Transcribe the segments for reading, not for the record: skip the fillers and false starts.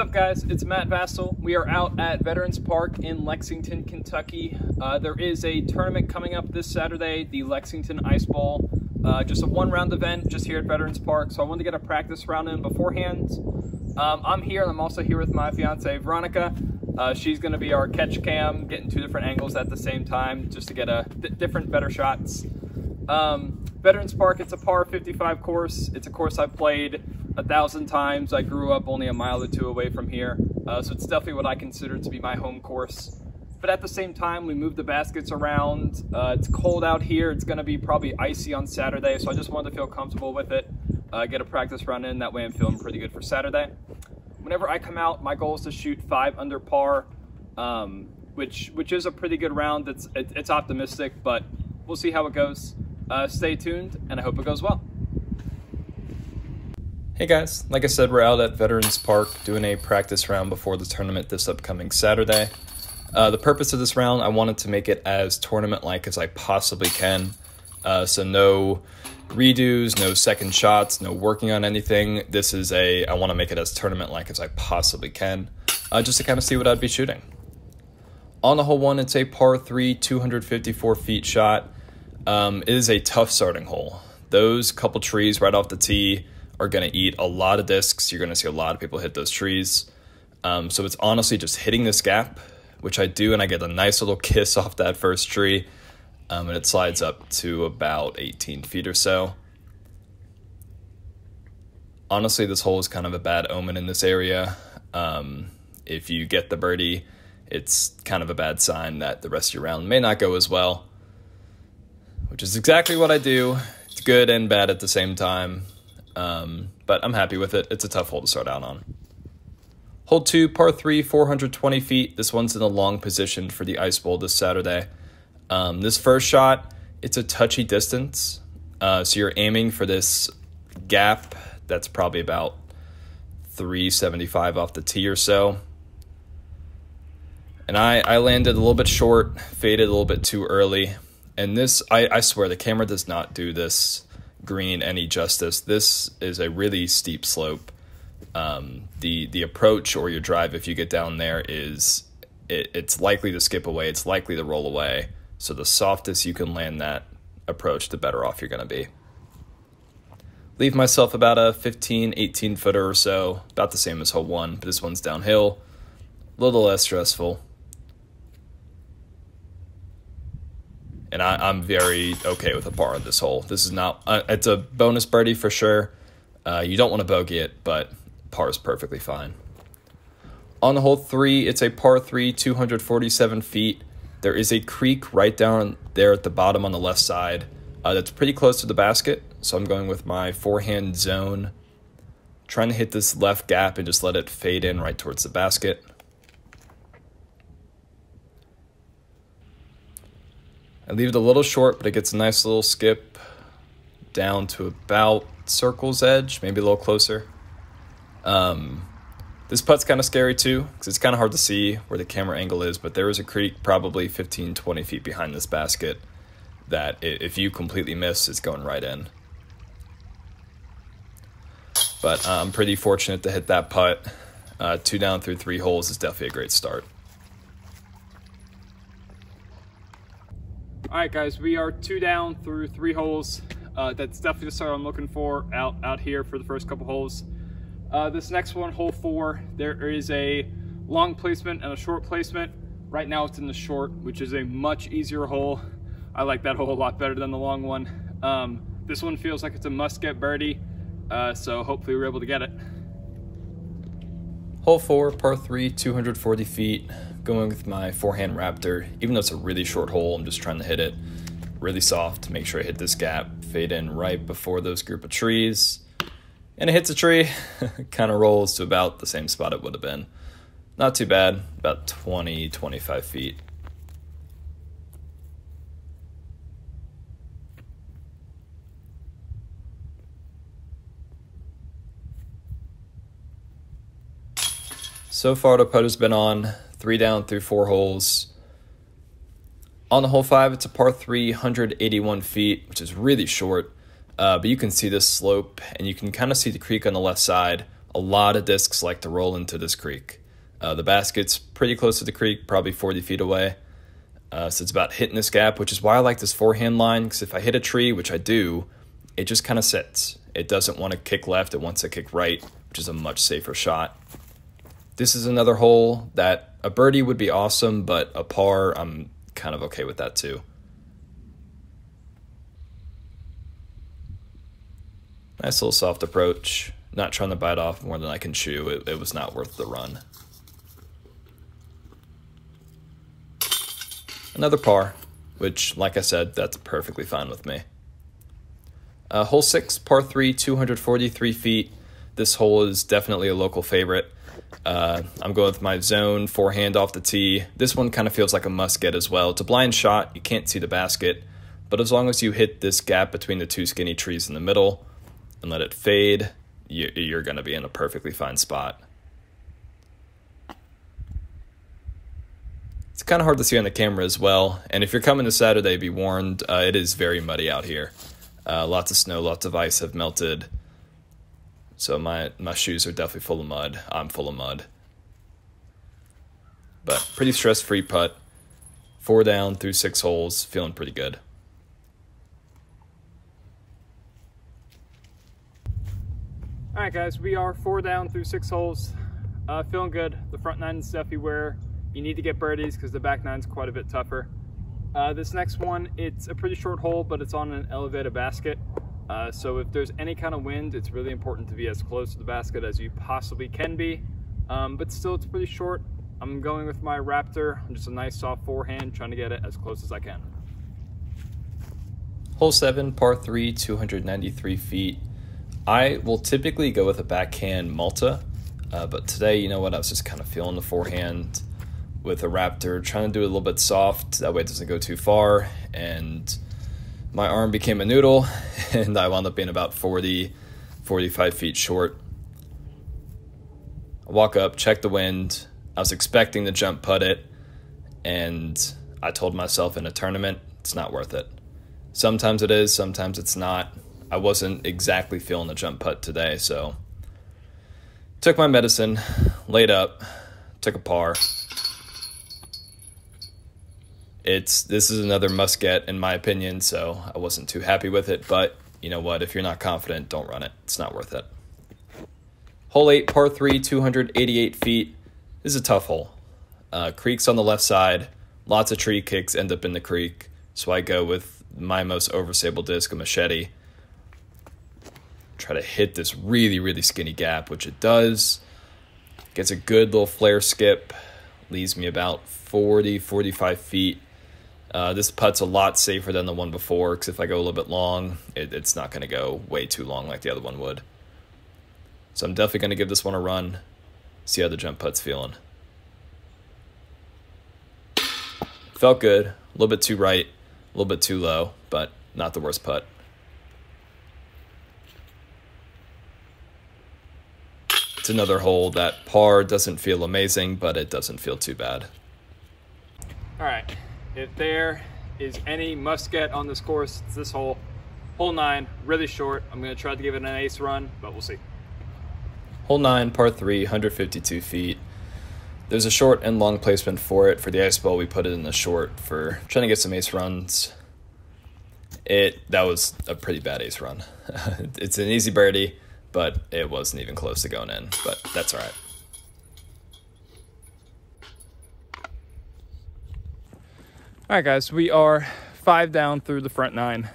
What's up, guys? It's Matt Vassell. We are out at Veterans Park in Lexington, Kentucky. There is a tournament coming up this Saturday, the Lexington Ice Bowl. Just a one-round event just here at Veterans Park, so I wanted to get a practice round in beforehand. I'm here, and I'm also here with my fiance, Veronica. She's going to be our catch cam, getting two different angles at the same time, just to get different, better shots. Veterans Park, it's a par 55 course. It's a course I've played 1,000 times. I grew up only a mile or two away from here, so it's definitely what I consider to be my home course. But at the same time, we moved the baskets around. It's cold out here. It's going to be probably icy on Saturday, so I just wanted to feel comfortable with it, get a practice run in. That way I'm feeling pretty good for Saturday. Whenever I come out, my goal is to shoot 5 under par, which is a pretty good round. It's optimistic, but we'll see how it goes. Stay tuned, and I hope it goes well. Hey guys, like I said, we're out at Veterans Park doing a practice round before the tournament this upcoming Saturday. The purpose of this round, I wanted to make it as tournament-like as I possibly can. So no redos, no second shots, no working on anything. I want to make it as tournament-like as I possibly can, just to kind of see what I'd be shooting. On the hole one, it's a par 3, 254 feet shot. It is a tough starting hole. Those couple trees right off the tee are going to eat a lot of discs. You're going to see a lot of people hit those trees. So it's honestly just hitting this gap, which I do, and I get a nice little kiss off that first tree, and it slides up to about 18 feet or so. Honestly, this hole is kind of a bad omen in this area. If you get the birdie, it's kind of a bad sign that the rest of your round may not go as well, which is exactly what I do. It's good and bad at the same time, but I'm happy with it. It's a tough hole to start out on. Hole 2, par 3, 420 feet. This one's in a long position for the Ice Bowl this Saturday. This first shot, it's a touchy distance, so you're aiming for this gap that's probably about 375 off the tee or so. And I landed a little bit short, faded a little bit too early. And this, I swear, the camera does not do this green any justice. This is a really steep slope. The approach or your drive, if you get down there, it's likely to skip away. It's likely to roll away. So the softest you can land that approach, the better off you're going to be. Leave myself about a 15, 18 footer or so, about the same as hole 1, but this one's downhill, a little less stressful. And I'm very okay with a par on this hole. This is not, it's a bonus birdie for sure. You don't want to bogey it, but par is perfectly fine. On the hole 3, it's a par 3, 247 feet. There is a creek right down there at the bottom on the left side that's pretty close to the basket. So I'm going with my forehand zone, trying to hit this left gap and just let it fade in right towards the basket. I leave it a little short, but it gets a nice little skip down to about circle's edge, maybe a little closer. This putt's kind of scary too, because it's kind of hard to see where the camera angle is, but there is a creek probably 15, 20 feet behind this basket that if you completely miss, it's going right in. But I'm pretty fortunate to hit that putt. 2 down through 3 holes is definitely a great start. All right, guys, we are 2 down through 3 holes. That's definitely the start I'm looking for out here for the first couple holes. This next one, hole 4, there is a long placement and a short placement. Right now it's in the short, which is a much easier hole. I like that hole a lot better than the long one. This one feels like it's a must-get birdie, so hopefully we're able to get it. Hole 4, par 3, 240 feet. Going with my forehand Raptor. Even though it's a really short hole, I'm just trying to hit it really soft to make sure I hit this gap, fade in right before those group of trees. And it hits a tree, kind of rolls to about the same spot it would have been. Not too bad, about 20, 25 feet. So far, the putt has been on 3 down through 4 holes. On the hole 5, it's a par 3, 181 feet, which is really short. But you can see this slope, and you can kind of see the creek on the left side. A lot of discs like to roll into this creek. The basket's pretty close to the creek, probably 40 feet away. So it's about hitting this gap, which is why I like this forehand line, because if I hit a tree, which I do, it just kind of sits. It doesn't want to kick left, it wants to kick right, which is a much safer shot. This is another hole that a birdie would be awesome, but a par, I'm kind of okay with that too. Nice little soft approach. Not trying to bite off more than I can chew. It was not worth the run. Another par, which, like I said, that's perfectly fine with me. Hole 6, par 3, 243 feet. This hole is definitely a local favorite. I'm going with my zone forehand off the tee. This one kind of feels like a must-get as well. It's a blind shot. You can't see the basket. But as long as you hit this gap between the two skinny trees in the middle and let it fade, you're going to be in a perfectly fine spot. It's kind of hard to see on the camera as well, and if you're coming to Saturday, be warned, it is very muddy out here. Lots of snow, lots of ice have melted, so my shoes are definitely full of mud. I'm full of mud. But pretty stress-free putt. 4 down through 6 holes, feeling pretty good. All right, guys, we are 4 down through 6 holes. Feeling good. The front 9 is definitely where you need to get birdies because the back 9 is quite a bit tougher. This next one, it's a pretty short hole, but it's on an elevated basket. So if there's any kind of wind, it's really important to be as close to the basket as you possibly can be. But still, it's pretty short. I'm going with my Raptor, just a nice soft forehand, trying to get it as close as I can. Hole 7, par 3, 293 feet. I will typically go with a backhand Malta, but today, you know what, I was just kind of feeling the forehand with a Raptor, trying to do it a little bit soft, that way it doesn't go too far, and my arm became a noodle, and I wound up being about 45 feet short. I walk up, check the wind. I was expecting to jump putt it, and I told myself in a tournament, it's not worth it. Sometimes it is, sometimes it's not. I wasn't exactly feeling the jump putt today, so took my medicine, laid up, took a par. This is another must get in my opinion, so I wasn't too happy with it, but you know what, if you're not confident, don't run it. It's not worth it. Hole 8, par 3, 288 feet. This is a tough hole. Creek's on the left side. Lots of tree kicks end up in the creek, so I go with my most overstable disc, a machete. Try to hit this really, really skinny gap, which it does. Gets a good little flare skip. Leaves me about 45 feet. This putt's a lot safer than the one before, because if I go a little bit long, it's not going to go way too long like the other one would. So I'm definitely going to give this one a run, see how the jump putt's feeling. Felt good, a little bit too right, a little bit too low, but not the worst putt. It's another hole that par doesn't feel amazing, but it doesn't feel too bad. All right, if there is any must get on this course, it's this hole. Hole 9, really short. I'm gonna try to give it an ace run, but we'll see. Hole 9, par 3, 152 feet. There's a short and long placement for it. For the ice ball, we put it in the short for trying to get some ace runs. That was a pretty bad ace run. It's an easy birdie, but it wasn't even close to going in, but that's all right. All right, guys, we are 5 down through the front 9.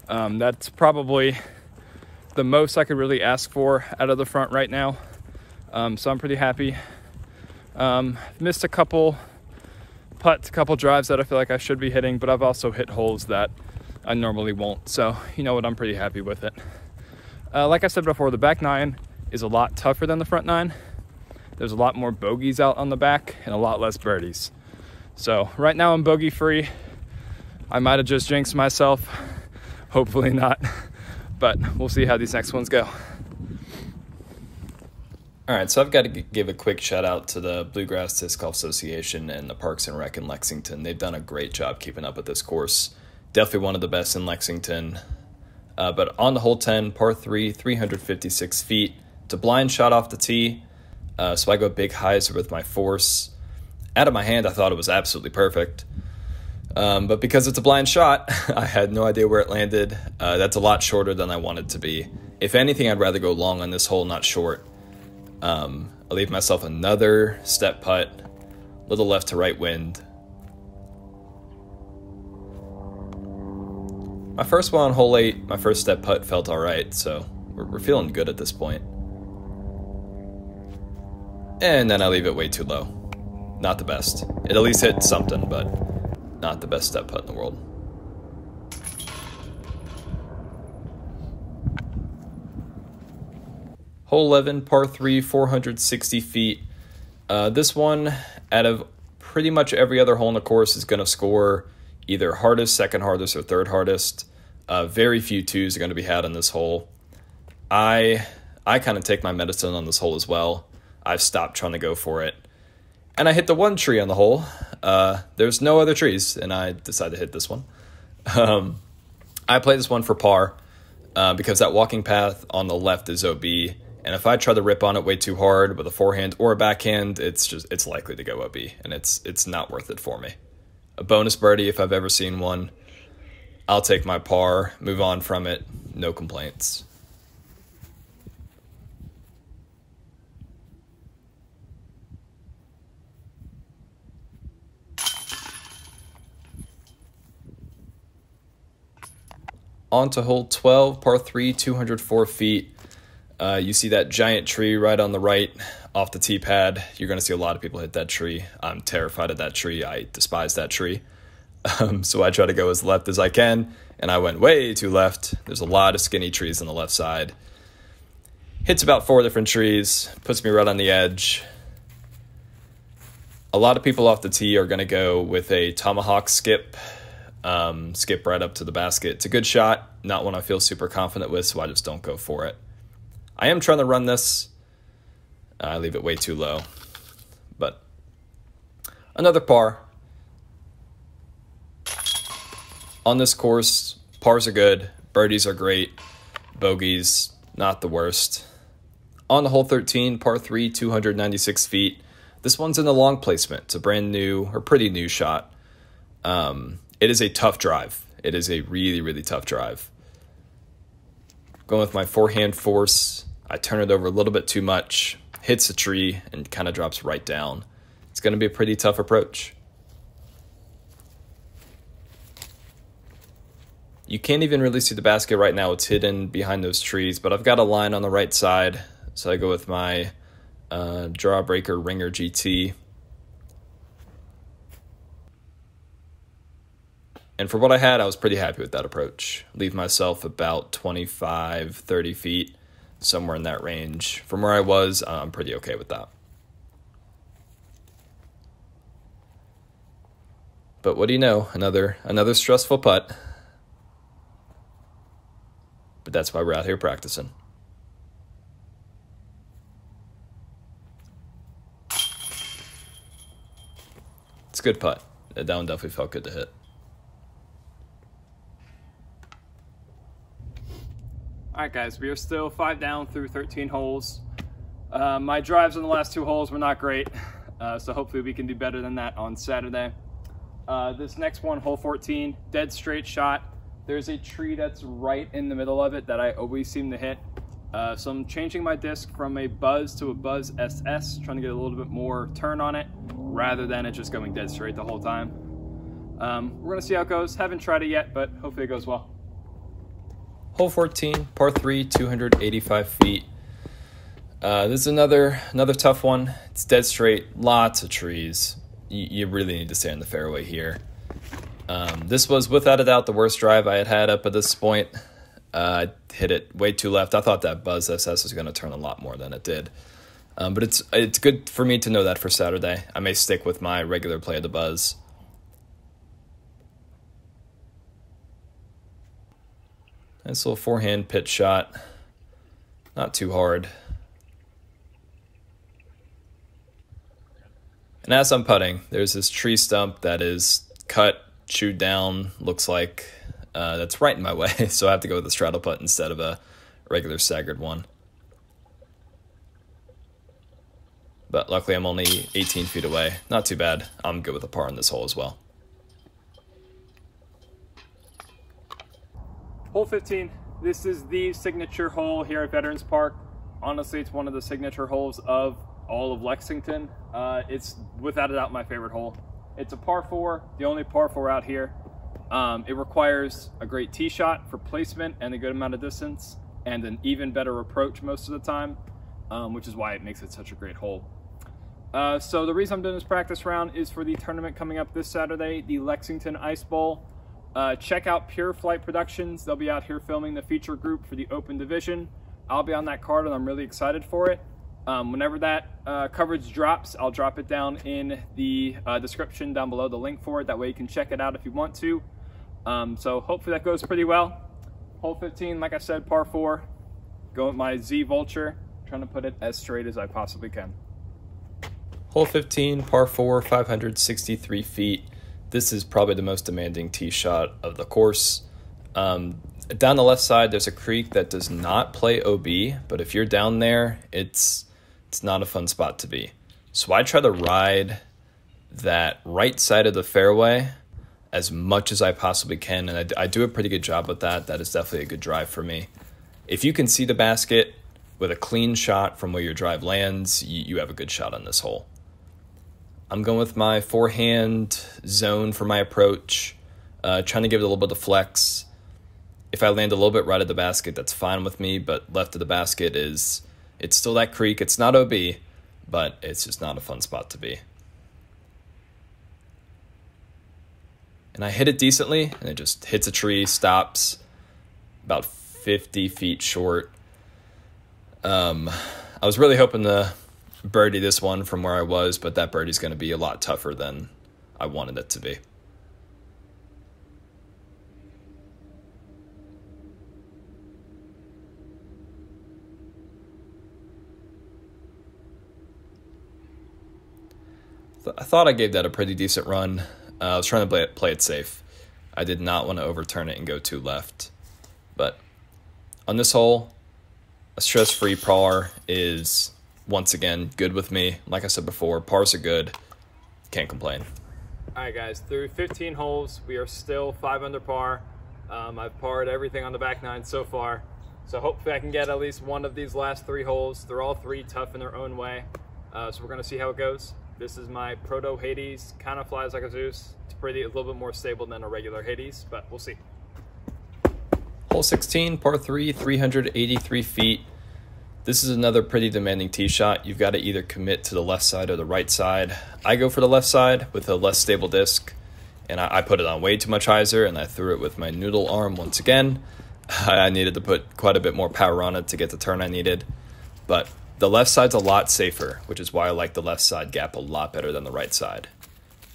That's probably the most I could really ask for out of the front right now. So I'm pretty happy. Missed a couple putts, a couple drives that I feel like I should be hitting, but I've also hit holes that I normally won't. So you know what, I'm pretty happy with it. Like I said before, the back 9 is a lot tougher than the front 9. There's a lot more bogeys out on the back and a lot less birdies. So right now I'm bogey free. I might have just jinxed myself. Hopefully not. But we'll see how these next ones go. All right, so I've got to give a quick shout out to the Bluegrass Disc Golf Association and the Parks and Rec in Lexington. They've done a great job keeping up with this course. Definitely one of the best in Lexington. But on the hole 10, par 3, 356 feet, It's a blind shot off the tee, so I go big hyzer with my force. Out of my hand, I thought it was absolutely perfect. But because it's a blind shot, I had no idea where it landed. That's a lot shorter than I wanted to be. If anything, I'd rather go long on this hole, not short. I'll leave myself another step putt, little left to right wind. My first one on hole 8, my first step putt felt all right, so we're feeling good at this point. And then I leave it way too low. Not the best. It at least hit something, but not the best step putt in the world. Hole 11, par 3, 460 feet. This one, out of pretty much every other hole in the course, is going to score either hardest, second hardest, or third hardest. Very few twos are going to be had on this hole. I kind of take my medicine on this hole as well. I've stopped trying to go for it. And I hit the one tree on the hole. There's no other trees, and I decided to hit this one. I play this one for par because that walking path on the left is OB. And if I try to rip on it way too hard with a forehand or a backhand, it's likely to go OB, and it's not worth it for me. A bonus birdie if I've ever seen one. I'll take my par, move on from it, no complaints. On to hole 12, par 3, 204 feet. You see that giant tree right on the right off the tee pad. You're going to see a lot of people hit that tree. I'm terrified of that tree. I despise that tree. So I try to go as left as I can, and I went way too left. There's a lot of skinny trees on the left side. Hits about 4 different trees, puts me right on the edge. A lot of people off the tee are going to go with a tomahawk skip. Skip right up to the basket. It's a good shot, not one I feel super confident with, so I just don't go for it. I am trying to run this. I leave it way too low. But another par. On this course, pars are good, birdies are great, bogeys, not the worst. On the hole 13, par 3, 296 feet. This one's in the long placement. It's a brand new, or pretty new shot. It is a tough drive. It is a really, really tough drive. Going with my forehand force, I turn it over a little bit too much, hits a tree, and kind of drops right down. It's going to be a pretty tough approach. You can't even really see the basket right now. It's hidden behind those trees, but I've got a line on the right side, so I go with my Drawbreaker Ringer GT. And for what I had, I was pretty happy with that approach. Leave myself about 25, 30 feet, somewhere in that range. From where I was, I'm pretty okay with that. But what do you know? Another stressful putt. But that's why we're out here practicing. It's a good putt. That one definitely felt good to hit. All right, guys, we are still 5 down through 13 holes. My drives on the last 2 holes were not great, so hopefully we can do better than that on Saturday. This next one, hole 14, dead straight shot. There's a tree that's right in the middle of it that I always seem to hit. So I'm changing my disc from a Buzz to a Buzz SS, trying to get a little bit more turn on it, rather than it just going dead straight the whole time. We're gonna see how it goes. Haven't tried it yet, but hopefully it goes well. Hole 14, par 3, 285 feet. This is another tough one. It's dead straight, lots of trees. You really need to stay in the fairway here. This was without a doubt the worst drive I had up at this point. I hit it way too left. I thought that Buzz SS was going to turn a lot more than it did. But it's good for me to know that for Saturday. I may stick with my regular play of the Buzz. Nice little forehand pitch shot. Not too hard. And as I'm putting, there's this tree stump that is cut, chewed down, looks like that's right in my way. So I have to go with a straddle putt instead of a regular staggered one. but luckily I'm only 18 feet away. Not too bad. I'm good with a par on this hole as well. Hole 15. This is the signature hole here at Veterans Park. Honestly, it's one of the signature holes of all of Lexington. It's without a doubt my favorite hole. It's a par 4, the only par 4 out here. It requires a great tee shot for placement and a good amount of distance, and an even better approach most of the time, which is why it makes it such a great hole. So the reason I'm doing this practice round is for the tournament coming up this Saturday, the Lexington Ice Bowl. Check out Pure Flight Productions. They'll be out here filming the feature group for the Open Division. I'll be on that card and I'm really excited for it. Whenever that coverage drops, I'll drop it down in the description down below, the link for it. That way you can check it out if you want to. So hopefully that goes pretty well. Hole 15, like I said, par 4. Go with my Z Vulture, trying to put it as straight as I possibly can. Hole 15, par 4, 563 feet. This is probably the most demanding tee shot of the course. Down the left side, there's a creek that does not play OB, but if you're down there, it's not a fun spot to be. So I try to ride that right side of the fairway as much as I possibly can, and I do a pretty good job with that. That is definitely a good drive for me. If you can see the basket with a clean shot from where your drive lands, you have a good shot on this hole. I'm going with my forehand zone for my approach, trying to give it a little bit of flex. If I land a little bit right at the basket, that's fine with me, but left of the basket it's still that creek. It's not OB, but it's just not a fun spot to be. And I hit it decently, and it just hits a tree, stops about 50 feet short. I was really hoping to birdie this one from where I was, but that birdie's going to be a lot tougher than I wanted it to be. I thought I gave that a pretty decent run. I was trying to play it safe. I did not want to overturn it and go too left. But on this hole, a stress-free par is, once again, good with me. Like I said before, pars are good. Can't complain. All right, guys, through 15 holes, we are still 5 under par. I've parred everything on the back nine so far. So hopefully I can get at least one of these last 3 holes. They're all 3 tough in their own way. So we're going to see how it goes. This is my Proto Hades. Kind of flies like a Zeus. It's a little bit more stable than a regular Hades, but we'll see. Hole 16, par 3, 383 feet. This is another pretty demanding tee shot. You've got to either commit to the left side or the right side. I go for the left side with a less stable disc, and I put it on way too much hyzer, and I threw it with my noodle arm once again. I needed to put quite a bit more power on it to get the turn I needed, but the left side's a lot safer, which is why I like the left side gap a lot better than the right side.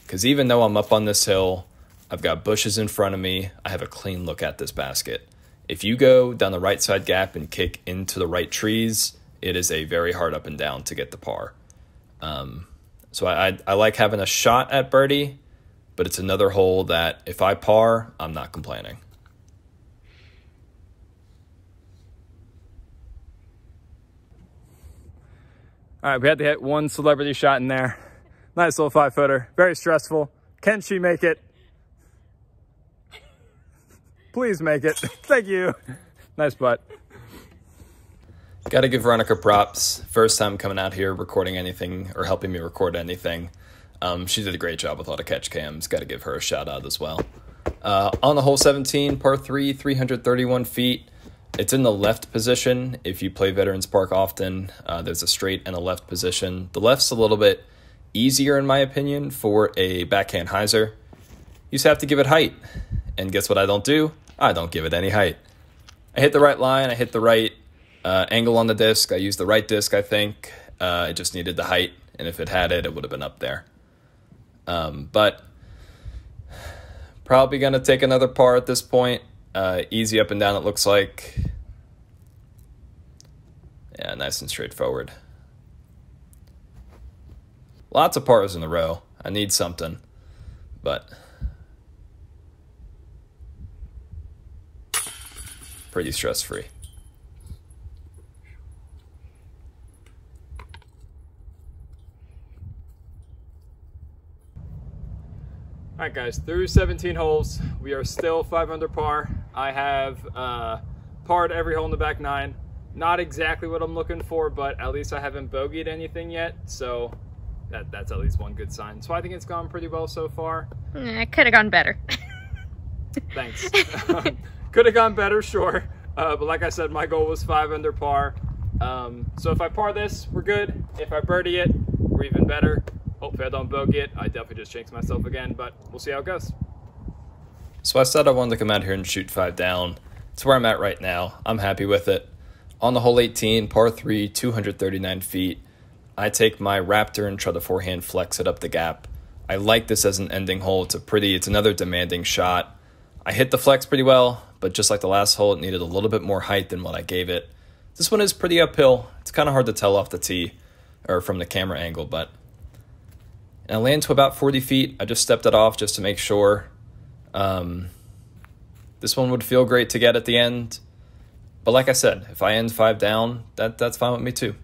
Because even though I'm up on this hill, I've got bushes in front of me, I have a clean look at this basket. If you go down the right side gap and kick into the right trees, it is a very hard up and down to get the par. So I like having a shot at birdie, but it's another hole that if I par, I'm not complaining. All right, we had to hit one celebrity shot in there. Nice little 5-footer. Very stressful. Can she make it? Please make it. Thank you. Nice putt. Got to give Veronica props. First time coming out here recording anything or helping me record anything. She did a great job with all the catch cams. Got to give her a shout out as well. On the hole 17, par 3, 331 feet. It's in the left position. If you play Veterans Park often, there's a straight and a left position. The left's a little bit easier, in my opinion, for a backhand hyzer. You just have to give it height. And guess what I don't do? I don't give it any height. I hit the right line. I hit the right angle on the disc. I used the right disc, I think. It just needed the height. And if it had it, it would have been up there. But probably going to take another par at this point. Easy up and down, it looks like. Yeah, nice and straightforward. Lots of pars in a row. I need something, but pretty stress-free. All right, guys, through 17 holes, we are still 5 under par. I have parred every hole in the back 9. Not exactly what I'm looking for, but at least I haven't bogeyed anything yet, so that's at least one good sign. So I think it's gone pretty well so far. It could have gone better. Thanks. Could have gone better, sure. But like I said, my goal was 5 under par. So if I par this, we're good. If I birdie it, we're even better. Hopefully I don't bogey it. I definitely just jinxed myself again, but we'll see how it goes. So I said I wanted to come out here and shoot 5 down. It's where I'm at right now. I'm happy with it. On the hole 18, par 3, 239 feet. I take my Raptor and try to forehand flex it up the gap. I like this as an ending hole. It's another demanding shot. I hit the flex pretty well, but just like the last hole, it needed a little bit more height than what I gave it. This one is pretty uphill. It's kind of hard to tell off the tee or from the camera angle, but and I land to about 40 feet. I just stepped it off just to make sure. This one would feel great to get at the end. But like I said, if I end 5 down, that's fine with me too.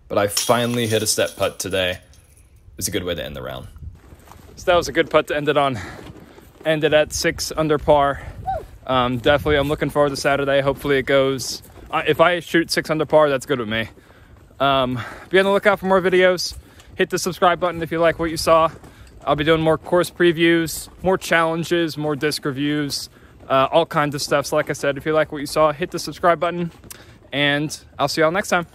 But I finally hit a step putt today. It's a good way to end the round. So that was a good putt to end it on. Ended at 6 under par. Definitely, I'm looking forward to Saturday. Hopefully it goes. If I shoot 6 under par, that's good with me. Be on the lookout for more videos. Hit the subscribe button if you like what you saw. I'll be doing more course previews, more challenges, more disc reviews, all kinds of stuff. So like I said, if you like what you saw, hit the subscribe button, and I'll see y'all next time.